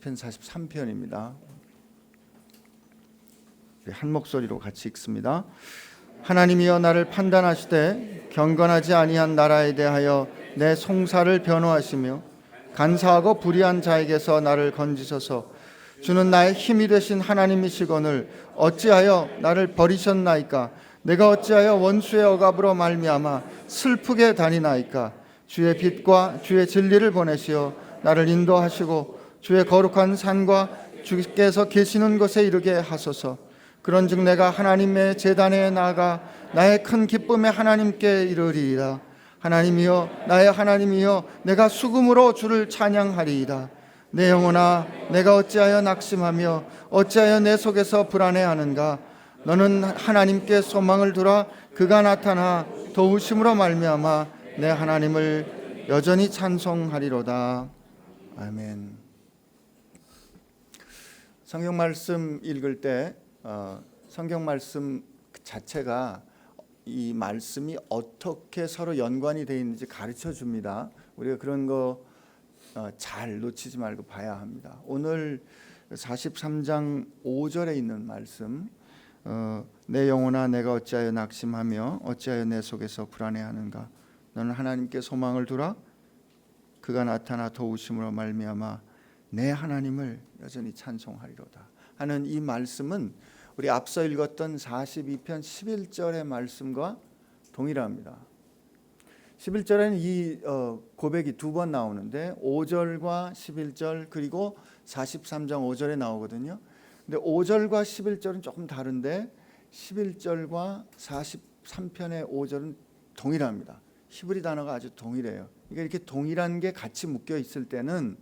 시편 43편입니다. 한 목소리로 같이 읽습니다. 하나님이여 나를 판단하시되 경건하지 아니한 나라에 대하여 내 송사를 변호하시며 간사하고 불의한 자에게서 나를 건지소서. 주는 나의 힘이 되신 하나님이시거늘 어찌하여 나를 버리셨나이까? 내가 어찌하여 원수의 억압으로 말미암아 슬프게 다니나이까? 주의 빛과 주의 진리를 보내시어 나를 인도하시고 주의 거룩한 산과 주께서 계시는 곳에 이르게 하소서. 그런즉 내가 하나님의 제단에 나아가 나의 큰 기쁨의 하나님께 이르리이다. 하나님이여 나의 하나님이여 내가 수금으로 주를 찬양하리이다. 내 영혼아 내가 어찌하여 낙심하며 어찌하여 내 속에서 불안해하는가? 너는 하나님께 소망을 두라. 그가 나타나 도우심으로 말미암아 내 하나님을 여전히 찬송하리로다. 아멘. 성경 말씀 읽을 때 성경 말씀 자체가 이 말씀이 어떻게 서로 연관이 되어 있는지 가르쳐 줍니다. 우리가 그런 거 잘 놓치지 말고 봐야 합니다. 오늘 43장 5절에 있는 말씀, 내 영혼아 내가 어찌하여 낙심하며 어찌하여 내 속에서 불안해하는가? 너는 하나님께 소망을 두라. 그가 나타나 도우심으로 말미암아 내 하나님을 여전히 찬송하리로다 하는 이 말씀은 우리 앞서 읽었던 42편 11절의 말씀과 동일합니다. 11절에는 이 고백이 두 번 나오는데 5절과 11절 그리고 43장 5절에 나오거든요. 근데 5절과 11절은 조금 다른데 11절과 43편의 5절은 동일합니다. 히브리 단어가 아주 동일해요. 그러니까 이렇게 동일한 게 같이 묶여 있을 때는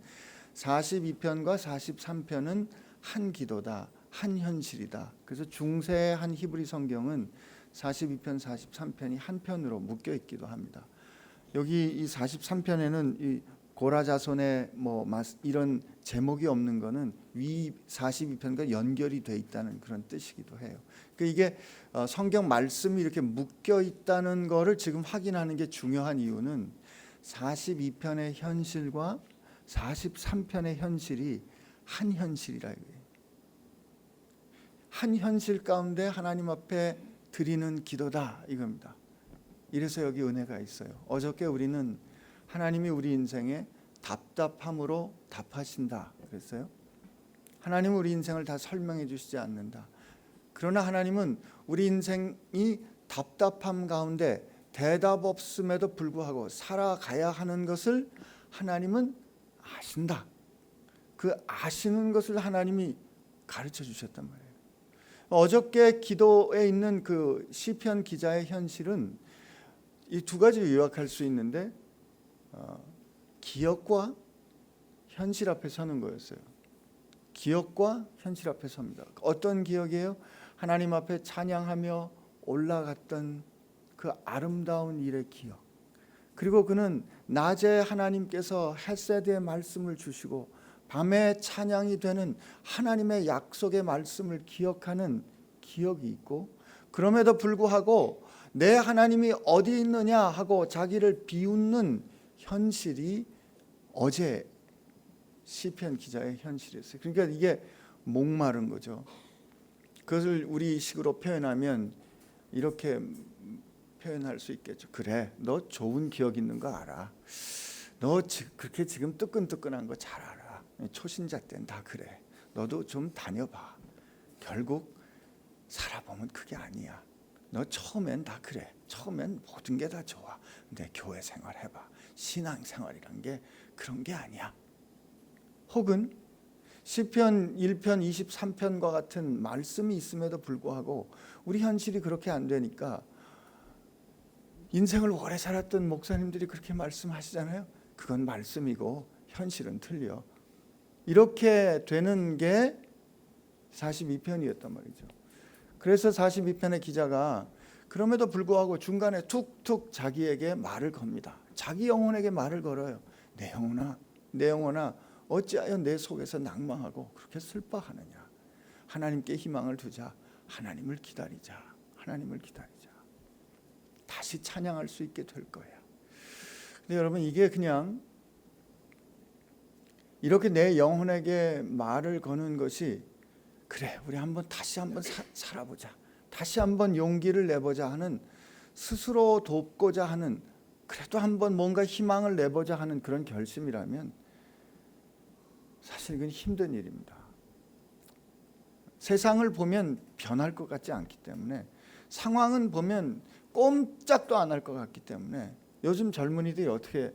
42편과 43편은 한 기도다, 한 현실이다. 그래서 중세의 한 히브리 성경은 42편, 43편이 한 편으로 묶여 있기도 합니다. 여기 이 43편에는 이 고라자손의 이런 제목이 없는 거는 위 42편과 연결이 돼 있다는 그런 뜻이기도 해요. 그러니까 이게 성경 말씀이 이렇게 묶여 있다는 거를 지금 확인하는 게 중요한 이유는 42편의 현실과 43편의 현실이 한 현실이라 이거예요. 한 현실 가운데 하나님 앞에 드리는 기도다 이겁니다. 이래서 여기 은혜가 있어요. 어저께 우리는 하나님이 우리 인생에 답답함으로 답하신다 그랬어요. 하나님은 우리 인생을 다 설명해 주시지 않는다. 그러나 하나님은 우리 인생이 답답함 가운데 대답 없음에도 불구하고 살아가야 하는 것을 하나님은 아신다. 그 아시는 것을 하나님이 가르쳐 주셨단 말이에요. 어저께 기도에 있는 그 시편 기자의 현실은 이 두 가지로 요약할 수 있는데 기억과 현실 앞에 서는 거였어요. 기억과 현실 앞에 섭니다. 어떤 기억이에요? 하나님 앞에 찬양하며 올라갔던 그 아름다운 일의 기억. 그리고 그는 낮에 하나님께서 헷세드의 말씀을 주시고 밤에 찬양이 되는 하나님의 약속의 말씀을 기억하는 기억이 있고, 그럼에도 불구하고 내 하나님이 어디 있느냐 하고 자기를 비웃는 현실이 어제 시편 기자의 현실이었어요. 그러니까 이게 목마른 거죠. 그것을 우리식으로 표현하면 이렇게 표현할 수 있겠죠. 그래, 너 좋은 기억 있는 거 알아. 너 그렇게 지금 뜨끈뜨끈한 거 잘 알아. 초신자 때는 다 그래. 너도 좀 다녀봐. 결국 살아보면 그게 아니야. 너 처음엔 다 그래. 처음엔 모든 게 다 좋아. 근데 교회 생활 해봐. 신앙 생활이란 게 그런 게 아니야. 혹은 시편 1편 23편과 같은 말씀이 있음에도 불구하고 우리 현실이 그렇게 안 되니까 인생을 오래 살았던 목사님들이 그렇게 말씀하시잖아요. 그건 말씀이고 현실은 틀려. 이렇게 되는 게 42편이었단 말이죠. 그래서 42편의 기자가 그럼에도 불구하고 중간에 툭툭 자기에게 말을 겁니다. 자기 영혼에게 말을 걸어요. 내 영혼아 어찌하여 내 속에서 낭망하고 그렇게 슬퍼하느냐. 하나님께 희망을 두자. 하나님을 기다리자. 하나님을 기다리자. 다시 찬양할 수 있게 될 거예요. 근데 여러분 이게 그냥 이렇게 내 영혼에게 말을 거는 것이 그래 우리 다시 한번 살아보자, 다시 한번 용기를 내보자 하는, 스스로 돕고자 하는, 그래도 한번 뭔가 희망을 내보자 하는 그런 결심이라면 사실 이건 힘든 일입니다. 세상을 보면 변할 것 같지 않기 때문에, 상황은 보면 꼼짝도 안 할 것 같기 때문에, 요즘 젊은이들이 어떻게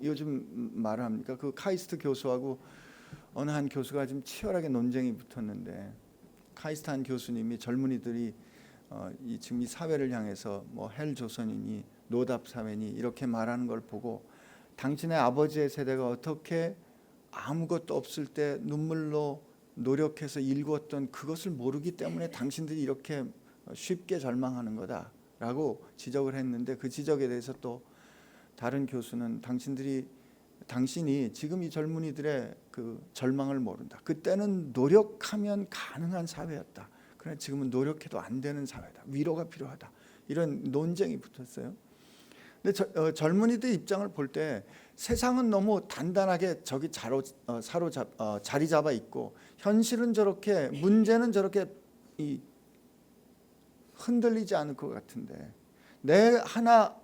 요즘 말을 합니까? 그 카이스트 교수하고 어느 한 교수가 지금 치열하게 논쟁이 붙었는데, 카이스트 한 교수님이 젊은이들이 지금 이 사회를 향해서 뭐 헬 조선이니 노답 사회니 이렇게 말하는 걸 보고, 당신의 아버지의 세대가 어떻게 아무것도 없을 때 눈물로 노력해서 일구었던 그것을 모르기 때문에 당신들이 이렇게 쉽게 절망하는 거다라고 지적을 했는데, 그 지적에 대해서 또 다른 교수는 당신이 지금 이 젊은이들의 그 절망을 모른다. 그때는 노력하면 가능한 사회였다. 그러나 지금은 노력해도 안 되는 사회다. 위로가 필요하다. 이런 논쟁이 붙었어요. 근데 젊은이들 입장을 볼 때 세상은 너무 단단하게 저기 자리 잡아 있고, 현실은 저렇게, 문제는 저렇게 흔들리지 않을 것 같은데, 내 하나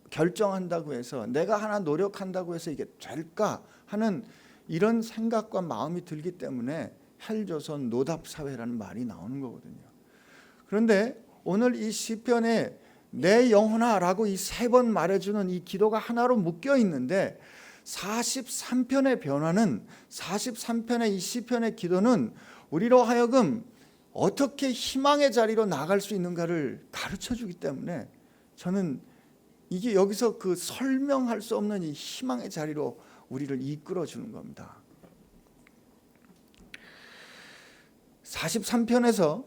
결정한다고 해서, 내가 하나 노력한다고 해서 이게 될까 하는 이런 생각과 마음이 들기 때문에 헬조선 노답 사회라는 말이 나오는 거거든요. 그런데 오늘 이 시편에 내 영혼아라고 이 3번 말해주는 이 기도가 하나로 묶여 있는데, 43편의 변화는, 43편의 이 시편의 기도는 우리로 하여금 어떻게 희망의 자리로 나갈 수 있는가를 가르쳐 주기 때문에, 저는 이게 여기서 그 설명할 수 없는 이 희망의 자리로 우리를 이끌어 주는 겁니다. 43편에서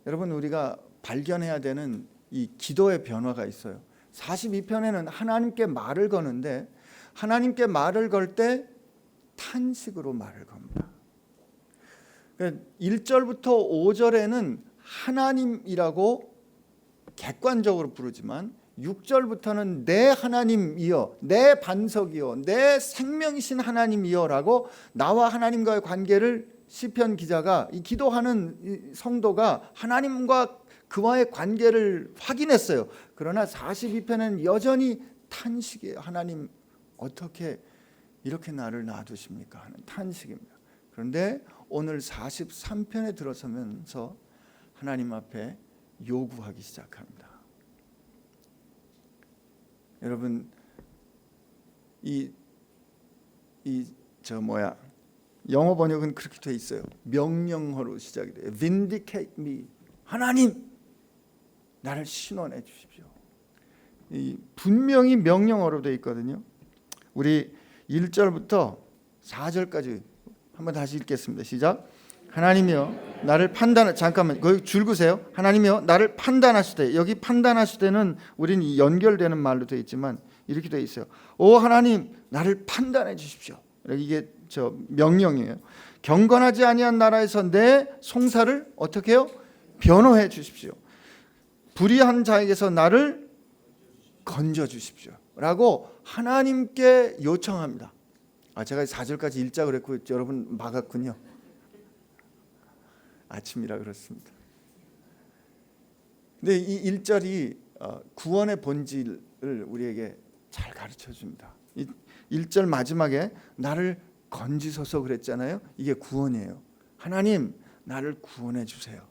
여러분 우리가 발견해야 되는 이 기도의 변화가 있어요. 42편에는 하나님께 말을 거는데, 하나님께 말을 걸 때 탄식으로 말을 겁니다. 1절부터 5절에는 하나님이라고 객관적으로 부르지만, 6절부터는 내 하나님이여, 내 반석이여, 내 생명이신 하나님이여 라고 나와 하나님과의 관계를 시편 기자가, 이 기도하는 이 성도가 하나님과 그와의 관계를 확인했어요. 그러나 42편은 여전히 탄식이에요. 하나님 어떻게 이렇게 나를 놔두십니까 하는 탄식입니다. 그런데 오늘 43편에 들어서면서 하나님 앞에 요구하기 시작합니다. 여러분 영어 번역은 그렇게 돼 있어요. 명령어로 시작이 돼요. Vindicate me. 하나님 나를 신원해 주십시오. 분명히 명령어로 돼 있거든요. 우리 1절부터 4절까지 한번 다시 읽겠습니다. 시작. 하나님이여 나를 잠깐만 거기 줄 그세요. 하나님이여 나를 판단하시되, 여기 판단하시되는 우리는 연결되는 말로 되어 있지만 이렇게 되어 있어요. 오 하나님 나를 판단해 주십시오. 이게 명령이에요. 경건하지 아니한 나라에서 내 송사를 어떻게 해요? 변호해 주십시오. 불의한 자에게서 나를 건져 주십시오 라고 하나님께 요청합니다. 제가 4절까지 읽자 그랬고 여러분 막았군요. 아침이라 그렇습니다. 근데 이 1절이 구원의 본질을 우리에게 잘 가르쳐 줍니다. 1절 마지막에 나를 건지소서 그랬잖아요. 이게 구원이에요. 하나님 나를 구원해 주세요.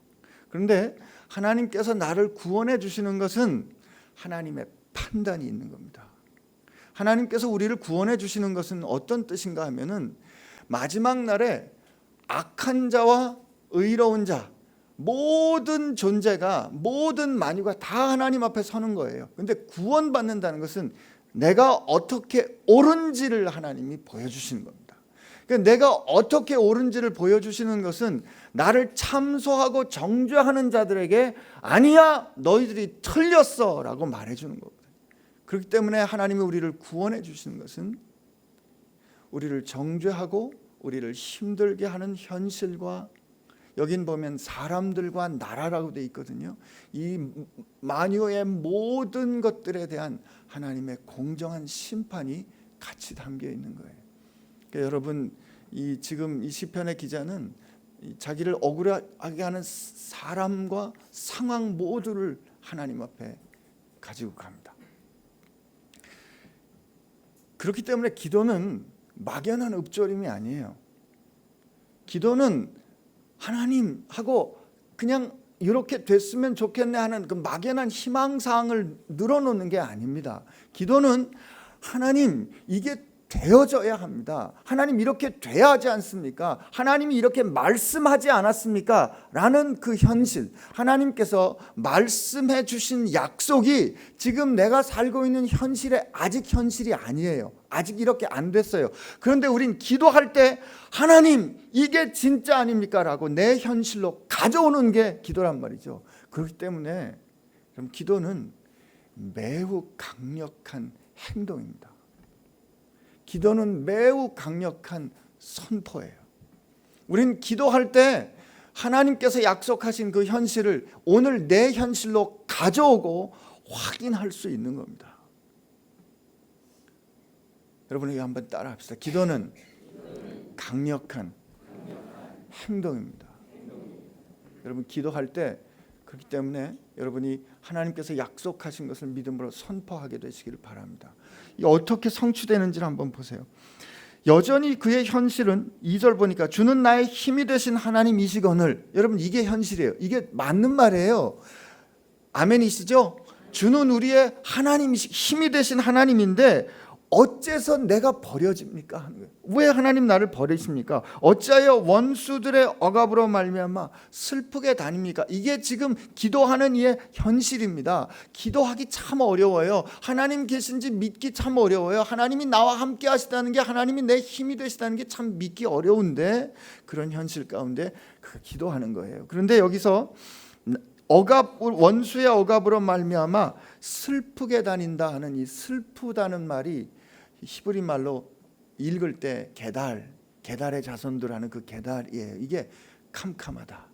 그런데 하나님께서 나를 구원해 주시는 것은 하나님의 판단이 있는 겁니다. 하나님께서 우리를 구원해 주시는 것은 어떤 뜻인가 하면은, 마지막 날에 악한 자와 의로운 자, 모든 존재가, 모든 만유가 다 하나님 앞에 서는 거예요. 그런데 구원받는다는 것은 내가 어떻게 옳은지를 하나님이 보여주시는 겁니다. 그러니까 내가 어떻게 옳은지를 보여주시는 것은 나를 참소하고 정죄하는 자들에게 아니야 너희들이 틀렸어 라고 말해주는 거거든요. 그렇기 때문에 하나님이 우리를 구원해 주시는 것은 우리를 정죄하고 우리를 힘들게 하는 현실과, 여긴 보면 사람들과 나라라고 되어 있거든요. 이 만유의 모든 것들에 대한 하나님의 공정한 심판이 같이 담겨 있는 거예요. 그러니까 여러분 지금 이 시편의 기자는 자기를 억울하게 하는 사람과 상황 모두를 하나님 앞에 가지고 갑니다. 그렇기 때문에 기도는 막연한 읊조림이 아니에요. 기도는 하나님하고 그냥 이렇게 됐으면 좋겠네 하는 그 막연한 희망사항을 늘어놓는 게 아닙니다. 기도는 하나님 이게 되어져야 합니다. 하나님 이렇게 돼야 하지 않습니까? 하나님이 이렇게 말씀하지 않았습니까? 라는 그 현실, 하나님께서 말씀해 주신 약속이 지금 내가 살고 있는 현실에 아직 현실이 아니에요. 아직 이렇게 안 됐어요. 그런데 우린 기도할 때 하나님 이게 진짜 아닙니까? 라고 내 현실로 가져오는 게 기도란 말이죠. 그렇기 때문에 그럼 기도는 매우 강력한 행동입니다. 기도는 매우 강력한 선포예요. 우린 기도할 때 하나님께서 약속하신 그 현실을 오늘 내 현실로 가져오고 확인할 수 있는 겁니다. 여러분 이거 한번 따라 합시다. 기도는 강력한 행동입니다. 여러분 기도할 때 그렇기 때문에 여러분이 하나님께서 약속하신 것을 믿음으로 선포하게 되시기를 바랍니다. 이 어떻게 성취되는지를 한번 보세요. 여전히 그의 현실은 2절 보니까 주는 나의 힘이 되신 하나님이시거늘. 여러분 이게 현실이에요. 이게 맞는 말이에요. 아멘이시죠? 주는 우리의 힘이 되신 하나님인데 어째서 내가 버려집니까? 하는 거예요. 왜 하나님 나를 버리십니까? 어찌하여 원수들의 억압으로 말미암아 슬프게 다닙니까? 이게 지금 기도하는 이의 현실입니다. 기도하기 참 어려워요. 하나님 계신지 믿기 참 어려워요. 하나님이 나와 함께 하시다는 게, 하나님이 내 힘이 되시다는 게 참 믿기 어려운데 그런 현실 가운데 기도하는 거예요. 그런데 여기서 원수의 억압으로 말미암아 슬프게 다닌다 하는 이 슬프다는 말이 히브리 말로 읽을 때 게달의 자손들 하는 그 게달이에요. 이게 캄캄하다,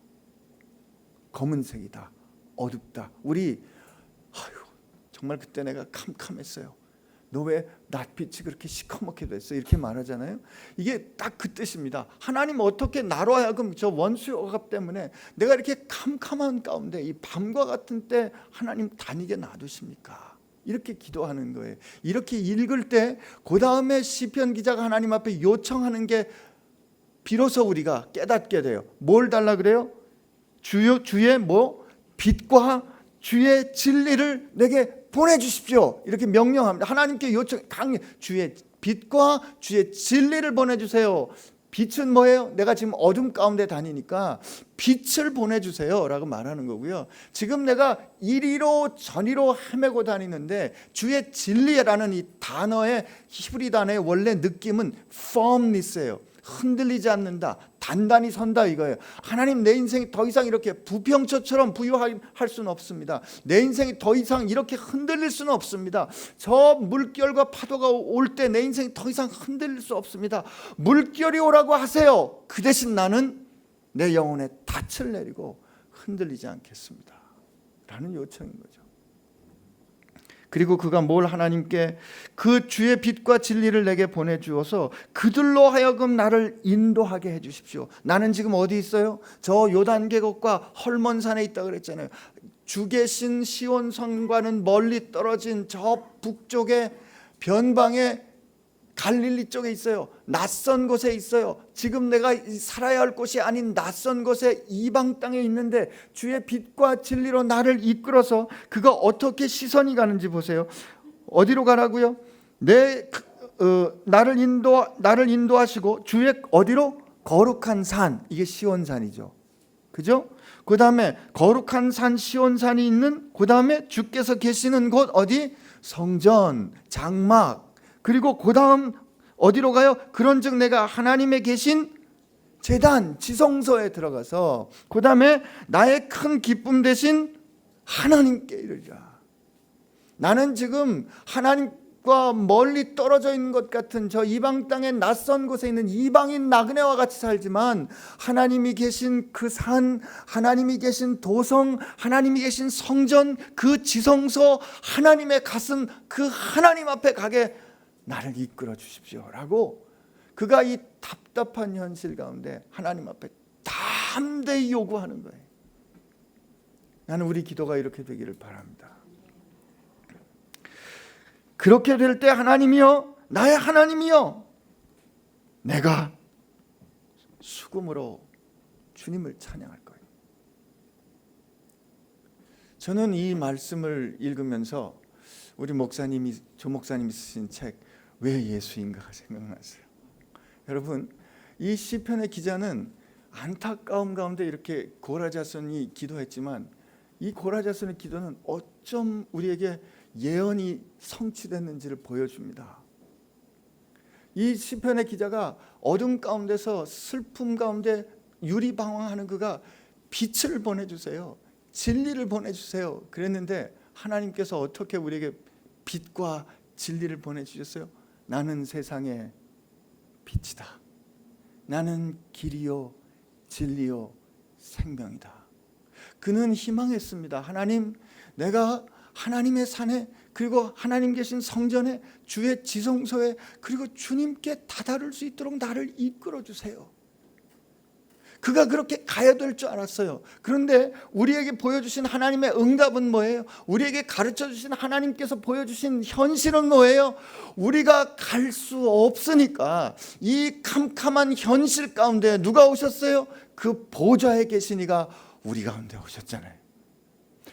검은색이다, 어둡다. 우리 정말 그때 내가 캄캄했어요. 너 왜 낯빛이 그렇게 시커멓게 됐어? 이렇게 말하잖아요. 이게 딱 그 뜻입니다. 하나님 어떻게 나로 하여금 저 원수의 억압 때문에 내가 이렇게 캄캄한 가운데 이 밤과 같은 때 하나님 다니게 놔두십니까? 이렇게 기도하는 거예요. 이렇게 읽을 때 그 다음에 시편 기자가 하나님 앞에 요청하는 게 비로소 우리가 깨닫게 돼요. 뭘 달라 그래요? 주의 빛과 주의 진리를 내게 보내주십시오. 이렇게 명령합니다. 하나님께 요청 주의 빛과 주의 진리를 보내주세요. 빛은 뭐예요? 내가 지금 어둠 가운데 다니니까 빛을 보내주세요 라고 말하는 거고요. 지금 내가 이리로 저리로 헤매고 다니는데 주의 진리라는 이 단어의 히브리 단어의 원래 느낌은 firmness예요. 흔들리지 않는다, 단단히 선다 이거예요. 하나님 내 인생이 더 이상 이렇게 부평초처럼 부유할 수는 없습니다. 내 인생이 더 이상 이렇게 흔들릴 수는 없습니다. 저 물결과 파도가 올 때 내 인생이 더 이상 흔들릴 수 없습니다. 물결이 오라고 하세요. 그 대신 나는 내 영혼에 닻을 내리고 흔들리지 않겠습니다 라는 요청인 거죠. 그리고 그가 뭘 하나님께 그 주의 빛과 진리를 내게 보내주어서 그들로 하여금 나를 인도하게 해주십시오. 나는 지금 어디 있어요? 저 요단계곡과 헐몬산에 있다 그랬잖아요. 주 계신 시온성과는 멀리 떨어진 저 북쪽의 변방의 갈릴리 쪽에 있어요. 낯선 곳에 있어요. 지금 내가 살아야 할 곳이 아닌 낯선 곳에 이방 땅에 있는데 주의 빛과 진리로 나를 이끌어서 그가 어떻게 시선이 가는지 보세요. 어디로 가라고요? 나를 인도하시고 주의 어디로? 거룩한 산. 이게 시온산이죠. 그죠? 그 다음에 거룩한 산 시온산이 있는 그 다음에 주께서 계시는 곳 어디? 성전, 장막. 그리고 그 다음 어디로 가요? 그런즉 내가 하나님의 계신 제단, 지성소에 들어가서 그 다음에 나의 큰 기쁨 대신 하나님께 이르리라. 나는 지금 하나님과 멀리 떨어져 있는 것 같은 저 이방 땅의 낯선 곳에 있는 이방인 나그네와 같이 살지만 하나님이 계신 그 산, 하나님이 계신 도성, 하나님이 계신 성전, 그 지성소, 하나님의 가슴, 그 하나님 앞에 가게 나를 이끌어 주십시오 라고 그가 이 답답한 현실 가운데 하나님 앞에 담대히 요구하는 거예요. 나는 우리 기도가 이렇게 되기를 바랍니다. 그렇게 될 때 하나님이여, 나의 하나님이여, 내가 수금으로 주님을 찬양할 거예요. 저는 이 말씀을 읽으면서 우리 목사님이, 조 목사님이 쓰신 책 왜 예수인가가 생각났어요. 여러분, 이 시편의 기자는 안타까움 가운데 이렇게 고라자손이 기도했지만 이 고라자손의 기도는 어쩜 우리에게 예언이 성취됐는지를 보여줍니다. 이 시편의 기자가 어둠 가운데서 슬픔 가운데 유리방황하는 그가 빛을 보내주세요, 진리를 보내주세요 그랬는데 하나님께서 어떻게 우리에게 빛과 진리를 보내주셨어요? 나는 세상의 빛이다. 나는 길이요 진리요 생명이다. 그는 희망했습니다. 하나님, 내가 하나님의 산에, 그리고 하나님 계신 성전에, 주의 지성소에, 그리고 주님께 다다를 수 있도록 나를 이끌어 주세요. 그가 그렇게 가야 될 줄 알았어요. 그런데 우리에게 보여주신 하나님의 응답은 뭐예요? 우리에게 가르쳐 주신 하나님께서 보여주신 현실은 뭐예요? 우리가 갈 수 없으니까 이 캄캄한 현실 가운데 누가 오셨어요? 그 보좌에 계신 이가 우리 가운데 오셨잖아요.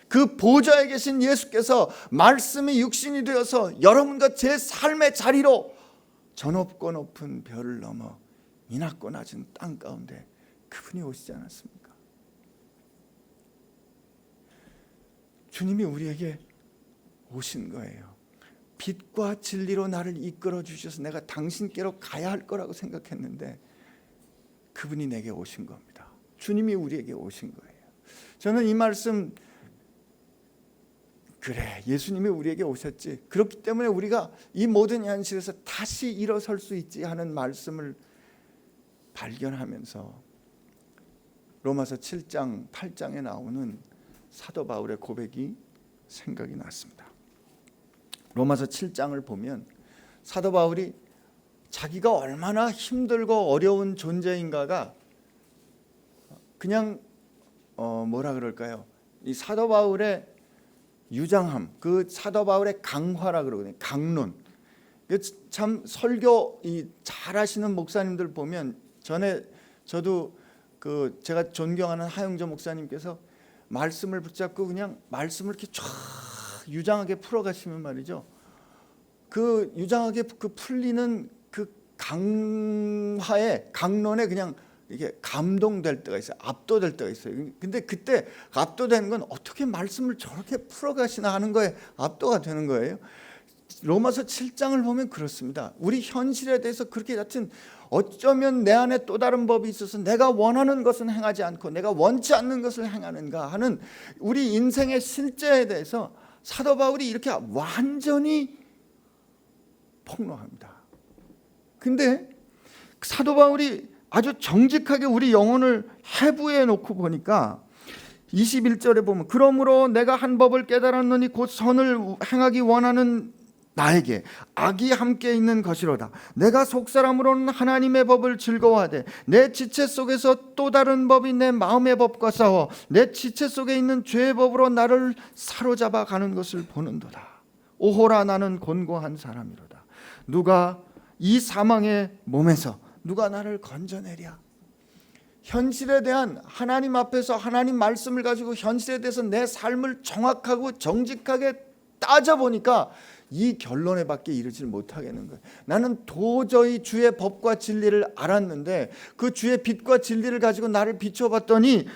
그 보좌에 계신 예수께서 말씀이 육신이 되어서 여러분과 제 삶의 자리로 저 높고 높은 별을 넘어 이 낮고 낮은 땅 가운데 그분이 오시지 않았습니까? 주님이 우리에게 오신 거예요. 빛과 진리로 나를 이끌어 주셔서 내가 당신께로 가야 할 거라고 생각했는데 그분이 내게 오신 겁니다. 주님이 우리에게 오신 거예요. 저는 이 말씀, 그래, 예수님이 우리에게 오셨지, 그렇기 때문에 우리가 이 모든 현실에서 다시 일어설 수 있지 하는 말씀을 발견하면서 로마서 7장 8장에 나오는 사도 바울의 고백이 생각이 났습니다. 로마서 7장을 보면 사도 바울이 자기가 얼마나 힘들고 어려운 존재인가가 그냥 뭐라 그럴까요? 이 사도 바울의 유장함, 그 사도 바울의 강화라 그러거든요. 강론. 참 설교 잘하시는 목사님들 보면, 전에 저도 제가 존경하는 하영조 목사님께서 말씀을 붙잡고 그냥 말씀을 이렇게 쫙 유장하게 풀어가시면 말이죠. 그 유장하게 그 풀리는 그 강화에, 강론에 그냥 이게 감동될 때가 있어요. 압도될 때가 있어요. 근데 그때 압도되는 건 어떻게 말씀을 저렇게 풀어가시나 하는 거에 압도가 되는 거예요. 로마서 7장을 보면 그렇습니다. 우리 현실에 대해서 그렇게 같은, 어쩌면 내 안에 또 다른 법이 있어서 내가 원하는 것은 행하지 않고 내가 원치 않는 것을 행하는가 하는 우리 인생의 실제에 대해서 사도 바울이 이렇게 완전히 폭로합니다. 근데 사도 바울이 아주 정직하게 우리 영혼을 해부해 놓고 보니까 21절에 보면, 그러므로 내가 한 법을 깨달았노니 곧 선을 행하기 원하는 나에게 악이 함께 있는 것이로다. 내가 속사람으로는 하나님의 법을 즐거워하되 내 지체 속에서 또 다른 법이 내 마음의 법과 싸워 내 지체 속에 있는 죄의 법으로 나를 사로잡아 가는 것을 보는도다. 오호라, 나는 곤고한 사람이로다. 누가 이 사망의 몸에서 누가 나를 건져내랴. 현실에 대한, 하나님 앞에서 하나님 말씀을 가지고 현실에 대해서 내 삶을 정확하고 정직하게 따져보니까 이 결론에 밖에 이르지 못하겠는 거예요. 나는 도저히 주의 법과 진리를 알았는데 그 주의 빛과 진리를 가지고 나를 비춰봤더니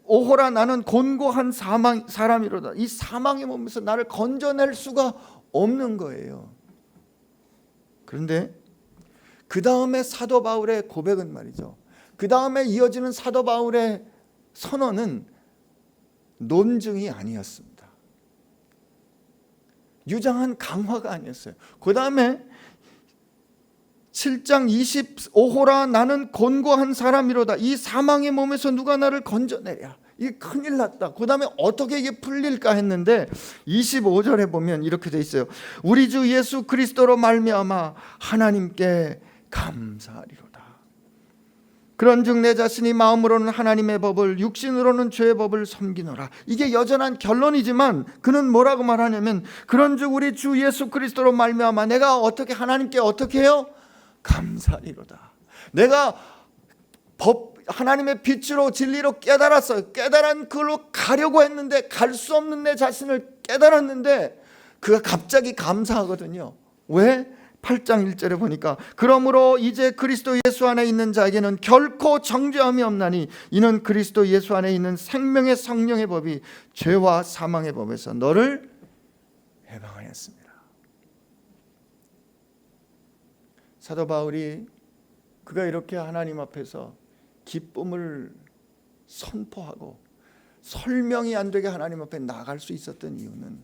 오호라, 나는 곤고한 사람이로다. 이 사망의 몸에서 나를 건져낼 수가 없는 거예요. 그런데 그 다음에 사도 바울의 고백은 말이죠, 그 다음에 이어지는 사도 바울의 선언은 논증이 아니었습니다. 유장한 강화가 아니었어요. 그 다음에 7장 25호라, 나는 곤고한 사람이로다. 이 사망의 몸에서 누가 나를 건져내랴. 이게 큰일 났다. 그 다음에 어떻게 이게 풀릴까 했는데 25절에 보면 이렇게 돼 있어요. 우리 주 예수 그리스도로 말미암아 하나님께 감사하리로다. 그런즉 내 자신이 마음으로는 하나님의 법을 육신으로는 죄의 법을 섬기노라. 이게 여전한 결론이지만 그는 뭐라고 말하냐면 그런즉 우리 주 예수 그리스도로 말미암아 내가 어떻게 하나님께 어떻게 해요? 감사하리로다. 내가 하나님의 빛으로 진리로 깨달았어요. 깨달은 그걸로 가려고 했는데 갈 수 없는 내 자신을 깨달았는데 그가 갑자기 감사하거든요. 왜? 8장 1절에 보니까 그러므로 이제 그리스도 예수 안에 있는 자에게는 결코 정죄함이 없나니 이는 그리스도 예수 안에 있는 생명의 성령의 법이 죄와 사망의 법에서 너를 해방하였습니다. 사도 바울이 그가 이렇게 하나님 앞에서 기쁨을 선포하고 설명이 안 되게 하나님 앞에 나갈 수 있었던 이유는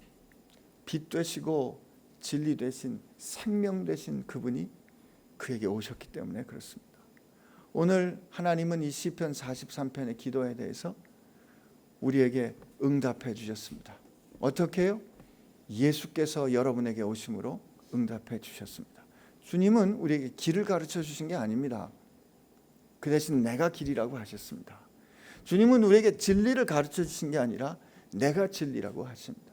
빛 되시고 진리 되신 생명 되신 그분이 그에게 오셨기 때문에 그렇습니다. 오늘 하나님은 이 시편 43편의 기도에 대해서 우리에게 응답해 주셨습니다. 어떻게 해요? 예수께서 여러분에게 오심으로 응답해 주셨습니다. 주님은 우리에게 길을 가르쳐 주신 게 아닙니다. 그 대신 내가 길이라고 하셨습니다. 주님은 우리에게 진리를 가르쳐 주신 게 아니라 내가 진리라고 하십니다.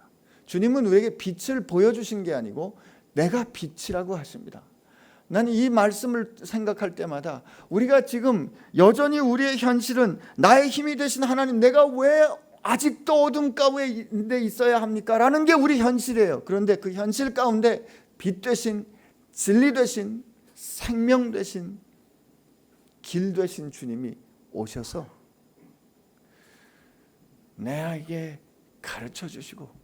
주님은 우리에게 빛을 보여주신 게 아니고 내가 빛이라고 하십니다. 나는 이 말씀을 생각할 때마다 우리가 지금 여전히 우리의 현실은 나의 힘이 되신 하나님, 내가 왜 아직도 어둠 가운데 있어야 합니까? 라는 게 우리 현실이에요. 그런데 그 현실 가운데 빛 되신, 진리 되신, 생명 되신, 길 되신 주님이 오셔서 내게 가르쳐 주시고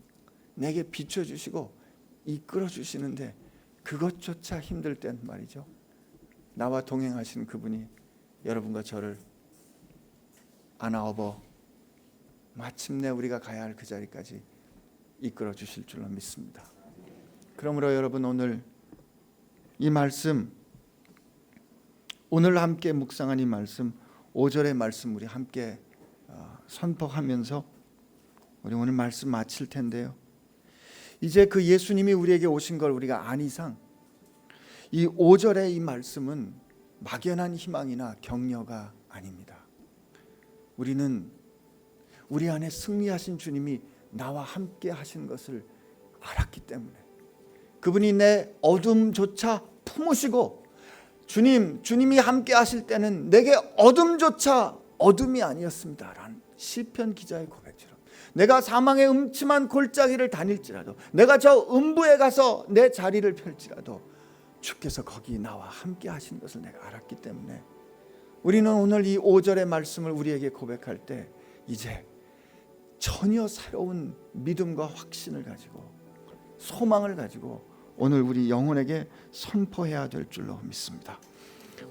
내게 비춰주시고 이끌어 주시는데 그것조차 힘들 땐 말이죠, 나와 동행하신 그분이 여러분과 저를 안아업어 마침내 우리가 가야 할 그 자리까지 이끌어 주실 줄로 믿습니다. 그러므로 여러분, 오늘 이 말씀, 오늘 함께 묵상한 이 말씀 5절의 말씀 우리 함께 선포하면서 우리 오늘 말씀 마칠 텐데요, 이제 그 예수님이 우리에게 오신 걸 우리가 안 이상 이 5절의 이 말씀은 막연한 희망이나 격려가 아닙니다. 우리는 우리 안에 승리하신 주님이 나와 함께 하신 것을 알았기 때문에 그분이 내 어둠조차 품으시고 주님이 함께 하실 때는 내게 어둠조차 어둠이 아니었습니다 라는 시편 기자의 고백처럼 내가 사망의 음침한 골짜기를 다닐지라도 내가 저 음부에 가서 내 자리를 펼지라도 주께서 거기 나와 함께 하신 것을 내가 알았기 때문에 우리는 오늘 이 5절의 말씀을 우리에게 고백할 때 이제 전혀 새로운 믿음과 확신을 가지고 소망을 가지고 오늘 우리 영혼에게 선포해야 될 줄로 믿습니다.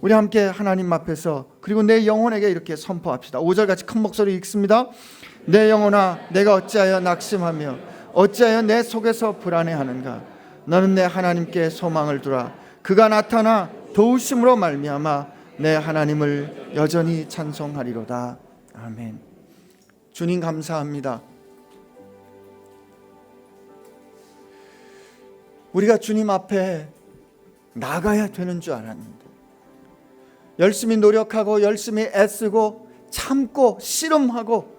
우리 함께 하나님 앞에서 그리고 내 영혼에게 이렇게 선포합시다. 5절 같이 큰 목소리 읽습니다. 내 영혼아, 내가 어찌하여 낙심하며 어찌하여 내 속에서 불안해하는가? 너는 내 하나님께 소망을 두라. 그가 나타나 도우심으로 말미암아 내 하나님을 여전히 찬송하리로다. 아멘. 주님 감사합니다. 우리가 주님 앞에 나가야 되는 줄 알았는데 열심히 노력하고 열심히 애쓰고 참고 씨름하고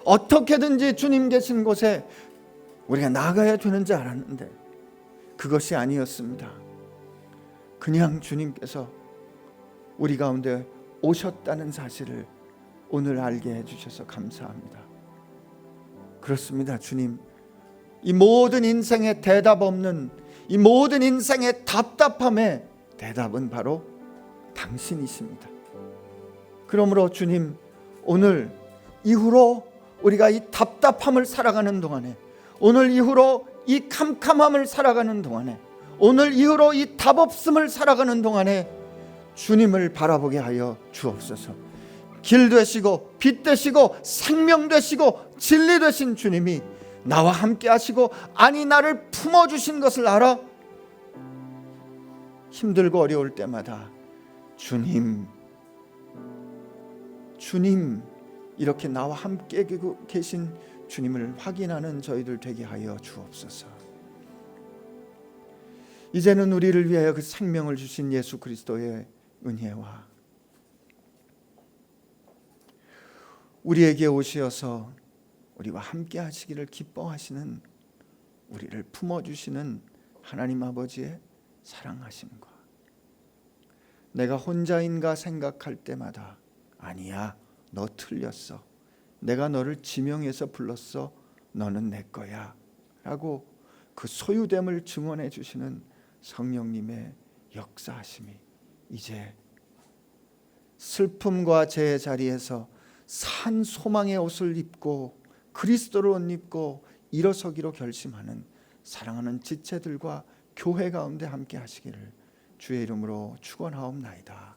어떻게든지 주님 계신 곳에 우리가 나가야 되는 줄 알았는데 그것이 아니었습니다. 그냥 주님께서 우리 가운데 오셨다는 사실을 오늘 알게 해주셔서 감사합니다. 그렇습니다. 주님, 이 모든 인생의 대답 없는 이 모든 인생의 답답함의 대답은 바로 당신이십니다. 그러므로 주님, 오늘 이후로 우리가 이 답답함을 살아가는 동안에, 오늘 이후로 이 캄캄함을 살아가는 동안에, 오늘 이후로 이 답 없음을 살아가는 동안에 주님을 바라보게 하여 주옵소서. 길 되시고 빛 되시고 생명 되시고 진리 되신 주님이 나와 함께 하시고 아니 나를 품어주신 것을 알아 힘들고 어려울 때마다 주님 이렇게 나와 함께 계신 주님을 확인하는 저희들 되게 하여 주옵소서. 이제는 우리를 위하여 그 생명을 주신 예수 그리스도의 은혜와 우리에게 오시어서 우리와 함께 하시기를 기뻐하시는, 우리를 품어주시는 하나님 아버지의 사랑하심과, 내가 혼자인가 생각할 때마다 아니야, 너 틀렸어, 내가 너를 지명해서 불렀어, 너는 내 거야 라고 그 소유됨을 증언해 주시는 성령님의 역사하심이 이제 슬픔과 죄의 자리에서 산 소망의 옷을 입고 그리스도를 옷 입고 일어서기로 결심하는 사랑하는 지체들과 교회 가운데 함께 하시기를 주의 이름으로 축원하옵나이다.